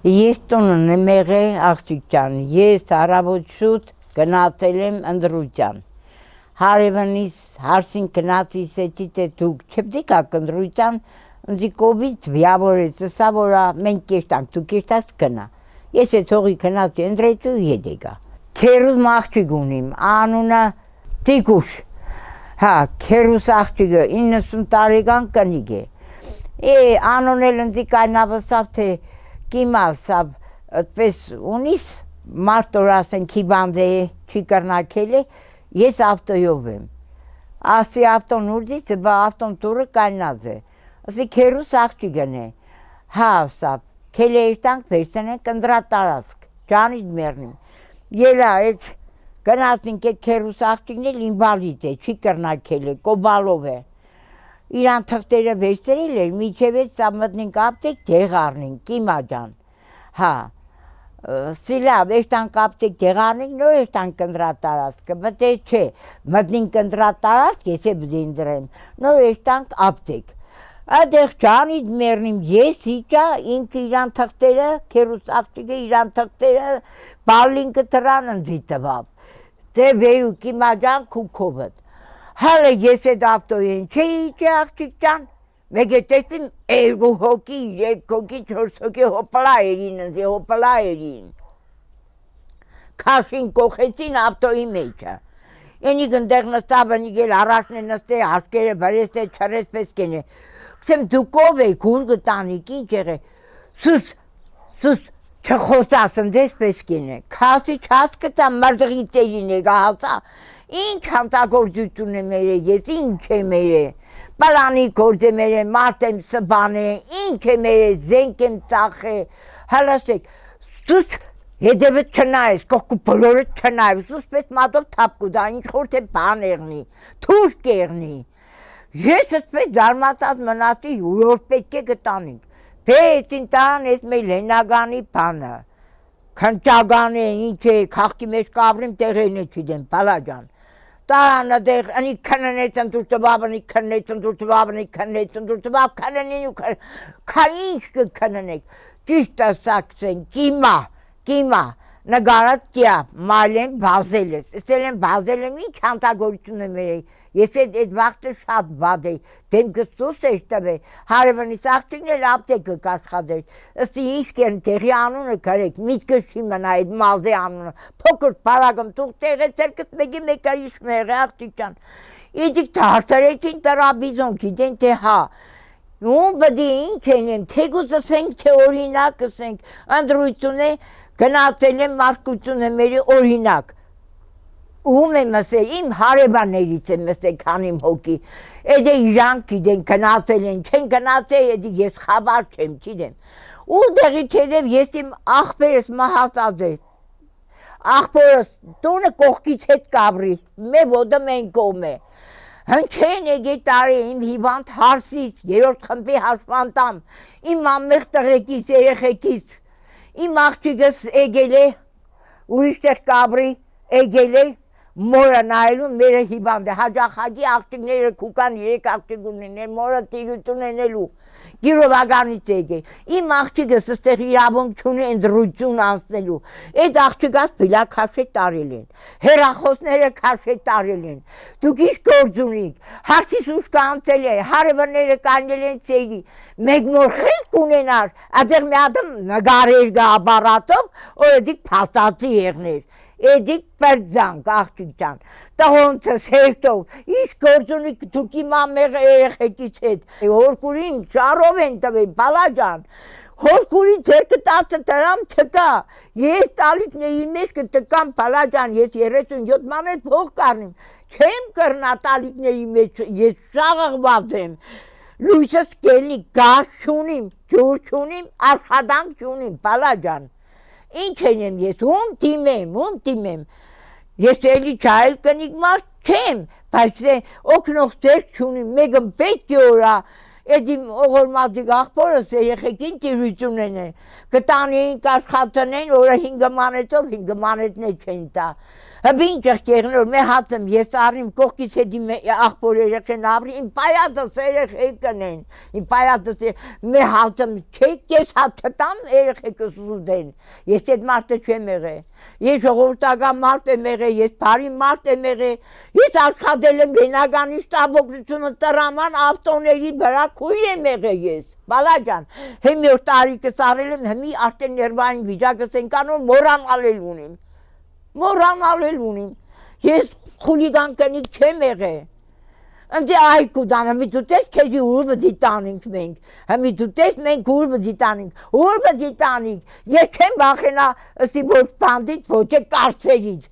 Ես տունն եմ եղել աղջիկ ջան, ես առավոտ շուտ գնացել եմ ընտրության։ Հարևանիս հարցին գնացիս էջի թե դուք չպետք է ընտրության, ինձ կովից վիավորեց, սա որա մենք կերտանք, դու կերտած գնա։ Ես է թողի գնացի ընտրեցու եդեգա։ Քերուս աղջիկ ունիմ, անունը Տիկուշ։ Հա, քերուս աղջիկը 90 տարեկան կնիկ է։ Անոնել ինձ կայնավսավ թե կիմասավ այդպես ունիս մարտոր ասենք հիվանդ է, չի կրնակել է, ես ավտոյով եմ։ Ասի ավտոն ուրջից, բա ավտոն տուրը կայնած է։ Ասի քերուս աղջիկն է։ Հա, ասավ, քելե երտանք վերցնենք ընտրատարածք, ջանից մեռնիմ։ Ելա այդ գնացինք այդ քերուս աղջիկն էլ ինվալիդ է, չի կրնակել է, կոբալով է։ Իրան թղթերը վերցրել էր, միջև այդ սա մտնենք ապտեք դեղ առնենք, կիմա ջան։ Հա, սիլավ, երտանք ապտեք դեղ առնենք, նոր երտանք ընտրատարածքը, բտե չէ, մտնենք ընտրատարածք, ես է բդին դրեմ, նոր երտանք ապտեք։ Այդեղ ջանից մեռնիմ, ես իջա, ինքը իրան թղթերը, քերուս աղջիկը իրան թղթերը, բալինքը տրան ընձի տվավ։ Դե վերու կիմա ջան քուքովըտ։ Հալը ես էդ ավտոյին չէի իջի աղջիկ ջան, մեկ է տեսիմ 2 հոգի, 3 հոգի, 4 հոգի հոպլա երին ընձի, հոպլա երին։ Քաշին կողեցին ավտոյի մեջը։ Ենիք ընդեղ նստավ, ընիք էլ առաջն է նստե, հաշկերը բրես է, չրես պես կեն է։ Կսեմ դուք ով է, գուր գտանիք, ինչ եղե, սուս, չխոսաս ընդես պես կեն է։ Քասի չասկծա մրդղի ծերին է գահացա, ինչ հանցագործություն է մեր է, ես ինչ է մեր է, պլանի գործ է մեր է, մարդ եմ սբան է, ինչ է մեր է, զենք եմ ծախ է, հալասեք, սուս հետևդ չնայես, կողքու բոլորդ չնայես, սուս պես մատով թապկու դա, ինչ խորդ է բան էղնի, թուրք էղնի, ես ըսպես դարմացած մնացի, որ պետք է գտանինք, պետ ինտան ես մեր լենագանի բանը, քնճագան է, ինչ է, խաղքի մեջ կավրիմ տեղերն է չիդեմ, բալաջան, տարանը դեղ, ընի քննեց ընդուր տվավ, ընի քննեց ընդուր տվավ, ընի քննեց ընդուր տվավ, քննին ու ինչ կքննեք, ճիշտ ասակսեն, կիմա, նգարած տյա, մայլեն բազել ես, ասել են բազել եմ, ինչ հանտագործություն է մեր է, ես այդ վաղտը շատ բադ է, դեմքը սուս էր տվե, հարևանիս աղջիկն էլ ապտեկը կաշխատեր, ըստի ինչ կերն տեղի անունը կրեք, միտքը չի մնա այդ մազե անունը, փոքր պարագմ թուղ տեղեցեր կս մեկի մեկարիշ մեղե աղջիկ ջան, իդիք դարտարեցին տրաբիզոն գիտեն թե հա, ու բդի ինչ են եմ, թեգուս ասենք թե օրինակ ասենք, ընդրույցուն է, գնացել եմ մարդկություն է մերի օրինակ, ում եմ ասել, իմ հարևաններից եմ ասել քանիմ հոգի, էդ է իրանք գիտեն գնացել են, չեն գնացել, էդ ես խաբար չեմ, չիդեմ, ու դեղից հետև ես իմ աղբերս մահացած է, աղբորս տունը կողքից հետ կաբրի, մե ոտը մեն կոմ է, հնչեն էգե տարի իմ հիվանդ հարսից, 3-րդ խմբի հաշվանդամ, իմ ամեղ տղեկից, երեխեկից, իմ աղջիկս էգել է, ուրիշտեղ կաբրի, էգել է, մորը նայելու մերը հիվանդ է, հաջախագի աղջիկները կուկան 3 աղջիկ ունեն, մորը տիրություն ենելու, գիրովականից էգե, իմ աղջիկս ստեղ իրավունք չունի ընդրություն անցնելու, այդ աղջիկաս բիլա քաշե տարել են, հերախոսները քաշե տարել են, դուք ինչ գործ ունիք, հարցիս ուշ կանցել է, հարևանները կանել են ծերի, մեկ մոր խելք ունենար, այդեղ մի ադմ նգարեր գա ապարատով, որ էդիք փաստացի եղներ, էդիք պերձանք աղջիկ ջան, տղոնցս հերտով, ինչ գործ ունիք դուք իմ ամեղ երեխեկից հետ, հորկուրին շարով են տվել, բալա ջան, հորկուրի ձերքը 10 տրամ չկա, ես տալիքների մեջ կտկամ բալա ջան, ես 37 մանետ փող կարնիմ, չեմ կրնա տալիքների մեջ, ես շաղաղված եմ, լույսս կելի, գազ չունիմ, ջուր չունիմ, աշխատանք չունիմ, բալա ջան, ինչ եմ ես, ում տիմեմ, ես էլի չայլ կնիկ մարդ չեմ, բայց օգնող ձերք չունիմ, մեկն պետք է որա, էդի օղորմազիկ աղբորս երեխեքին տիրություն են, կտանեին, կաշխատնեն, որը 5 մանետով 5 մանետնե չեն տա, Հբին ճեղքերնոր մե հատım ես արիմ կողքից հետի աղբոր երեխեն ապրի իմ պայատս երեխեք կնեն իմ պայատս մե հատım չեք ես հատ չտամ երեխեքս ուզեն ես այդ մարդը չեմ եղել ես ժողովրդական մարդ եմ եղել ես բարի մարդ եմ եղել ես աշխատել եմ Լենագանի շտաբօգնությունը տրաման ավտոների վրա քույր եմ եղել ես բալաջան հիմի որ տարիքս արել եմ հիմի արդեն ներվային վիճակս են կանոն մորանալել ունիմ ես խուլիգան կնիկ չեմ եղել ընդ այ կուդան հիմի դու տես քեզի ուր բդի տանենք մենք հիմի դու տես մենք ուր բդի տանենք ես չեմ վախենա ըստի որ բանդից ոչ է կարծերից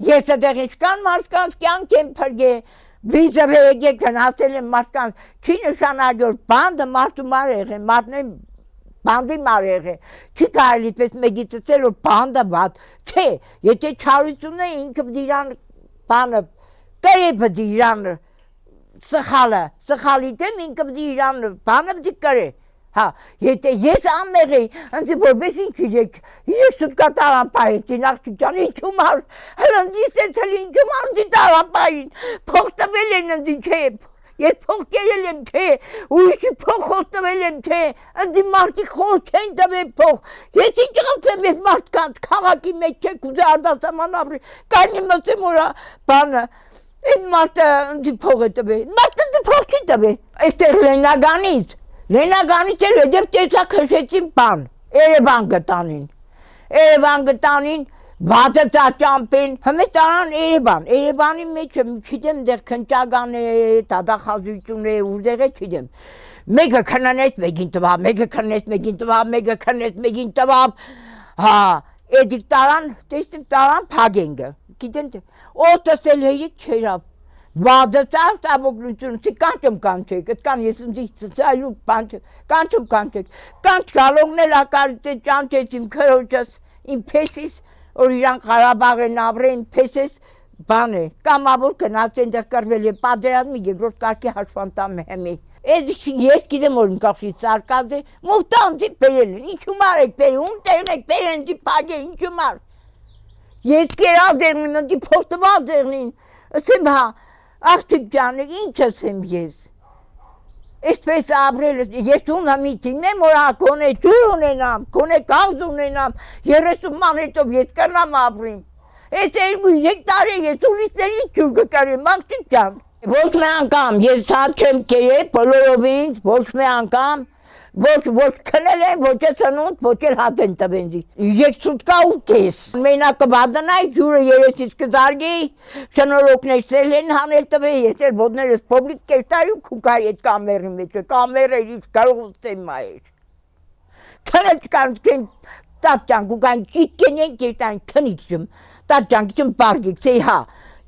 ես այդեղ ինչքան մարդկանց կյանք եմ փրկել վիզը եկեք գնացել եմ մարդկանց չի նշանակի որ բանդը մարդու մար եղել մարդն բանդի մար եղել չի կարելի պես մեգիցել որ բանդը բադ չէ եթե չարություն է ինքը դիրան բանը կրե դիրան սխալի դեմ ինքը դիրան բանը դիկրե հա եթե ես ամեղի անց որպես ինչ իրեք ես սուտկա տարապային աղջիկան ինչու մար հրանձից է ցել ինչու մար դի տարապային փոխտվել են դի չէ ես փող կերել եմ թե ուրիշի փող խոստվել եմ թե ընդ մարդիկ խոս չեն տվել փող ես ինչ ղացեմ ես մարդկանց քաղաքի մեջ չեք ուզի արտասահման ապրի կանի մտեմ որա բանը այդ մարդը ընդ փող է տվել մարդը դու փող չի տվել այստեղ Լենագանից էլ դեպ տեսա քշեցին բան Երևան գտանին Վադը ճամպեն, հմե տարան Երևանի մեջ չիդեմ դեր քնճագան է, տադախազություն է, ուզեղ է չիդեմ Մեկը քննեց, մեկին տվավ, մեկը քննեց, մեկին տվավ Հա, էդիկ տարան, տեսնիմ տարան փագենգը Գիտեն, օտս էլ հերիք չերավ Վադը ճամպոգլություն, կանչեք, այդքան ես ընդիչ ծայլու կանչեք Կանչ գալողն էլ ակարիտ է ճանչեց իմ քրոջս, իմ փեսիս որ իրան Ղարաբաղ են ապրել փեսես բան է կամավոր գնաց այնտեղ կրվել է պատերազմի երկրորդ կարգի հաշվանդամ հիմի Այդ ես գիտեմ որ ինքնի սարկած է մուտանցի բերել են ինչու մար եք բերել ում տեղն եք բերել դի փագե ինչու մար Ես կերալ դերնին դի փոստված դերնին ասեմ հա աղջիկ ջան ինչ ասեմ ես Այսպես ապրել ես ունամիտին եմ որ կոնե ջուր ունենամ, կոնե գազ ունենամ, 30 ման հետո ես կնամ ապրիմ։ Այս 2-3 տարի ես ուրիշների ջուր կկարեմ, աղջիկ ջան։ Ոչ մի անգամ ես ցած չեմ կերել բոլորովին, ոչ մի անգամ, ոչ քնել եմ, ոչ ծնունդ, ոչ էլ հատ են տվենցի։ Ես սուտկա ու կես։ Մենակը բադանայ ջուրը երեսից կզարգի, շնորհոքներ սել են հանել տվել, ես էլ ոտներս փոբլիկ կերտայի ու քուկայի այդ կամերի մեջ, կամերը ինչ կարող ուստեմ մայր։ Քնած կանքեն տատյան կուկան ճիտկեն են կերտան քնիքջում, տատյան կիչում բարգիկ, սեի հա,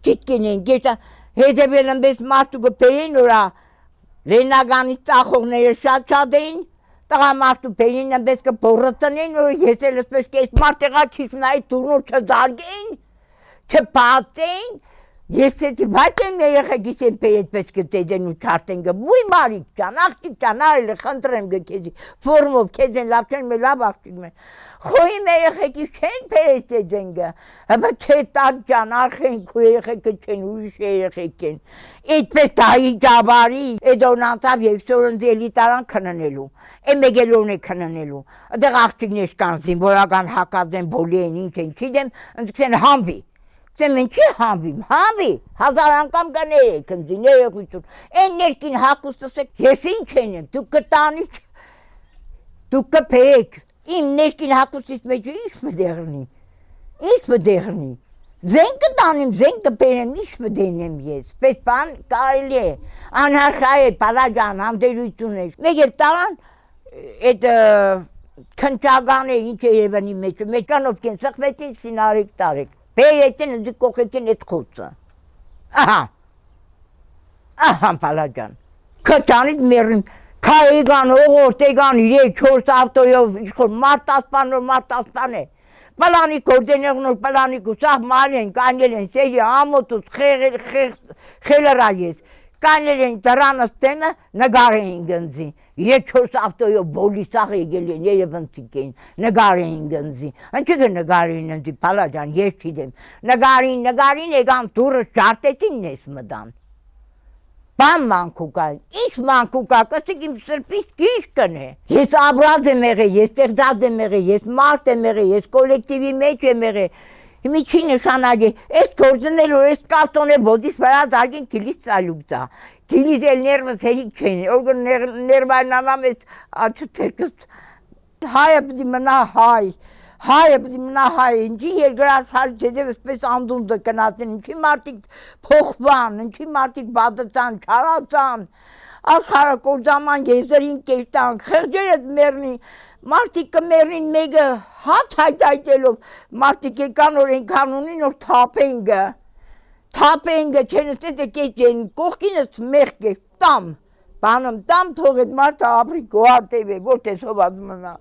ճիտկեն են կերտան, հետևել ըմպես մարդու կպերին ուրա, Լենագանի ծախողները շատ էին, տղամարդու բերին ըմպես կբորրծնեն, որ ես էլ ասպես կես մարդեղա քիչնայի տուրնոր չզարգեն, չպատեն, ես էցի վայտ եմ երեխեքիս եմ պերետպես կտեդեն ու չարտեն գբույ մարիք ճան, աղջիկ ճան, արել է խնդրեմ գքեզի, ֆորմով քեզ են լավ չեն մե լավ աղջիկ մեն, խոյիմ երեխեքիս չեն պերետեդեն գը, հպա չէ տատ ճան, արխենք ու երեխեքը չեն, ուրիշ երեխեք են, այդպես տայի ճաբարի, էդոնանցավ եքսորոնձի էլի տարան քննելու, էմեգելոն է քննելու, այդեղ աղջիկներ կանզին, որական հակած են, բոլի են, ինչ են, չիդեմ, ընդգսեն համվի, Սեմ ինչի համվիմ, համվի, 1000 անգամ կներեք ընձի, ներեգություն, են ներքին հակուստս եք, ես ինչ են եմ, դու կտանիչ, դու կպեք, իմ ներքին հակուստից մեջ ինչ մդեղնի, զեն կտանիմ, զեն կպերեմ, ինչ մդենեմ ես, պես բան կարելի է, անհարխա է, պալաջան, համդերություն է, մեկ էլ տարան, այդ քնճագան է, ինչ է Երևանի մեջ, մեջանով կեն սխվեցին շինարեք տարեք, Բերեցին ընձի կողեցին էդ խոցը, ահա պալաջան, կտանից մերին, կայեգան, օղորտ եգան, 3-4 ավտոյով, մարդ ասպան է, պլանի կորդենեղնոր, պլանի կուսավ մալ են, կանյել են, սերի ամոտուց, խելըրա ես, կանել են դրանս տենը նգար էին գնձի, 3-4 ավտոյով բոլիսաղ եկել են, երևնցիկ էին, նգար էին գնձի, ընչի կնգարին ընձի, պալաջան, ես չիդեմ, նգարին եկան դուրը շարտեցին նես մդան, բան մանկուկան, ինչ մանկուկա, կսիկ իմ սրպից կիշ կն է, ես աբրազ եմ եղել, ես տեղծած եմ եղել, ես մարդ եմ եղել, ես կոլեկտիվի մեջ եմ եղել, Մի չի նշանակի, այս գործնելու, այս կարտոնը բոդիս վրա դարգին կիլիս ծալուկցա, կիլիս էլ ներվս հերիք չեն, օրգը ներվայնանամ ես աչուտերկս, հայը պզի մնա հայը պզի մնա հայ, ինչի երկրաշարի ձեզև սպես անդունդը կնացին, ինչի մարդիկ փոխվան, ինչի մարդիկ բադծան, չարացան, աշխարհակորձաման եզերին կեշտան, խեղջերդ մերնի, մարդիկ կմերնին մեկը հատ հայտայտելով, մարդիկ եկան որ ենքան ունին որ թապենգը չեն ստետ եկետ են, կողքինս մեղք է, տամ, բանım tam թողետ մարդը ապրի գոհատև է, որ տես հովատ մնա։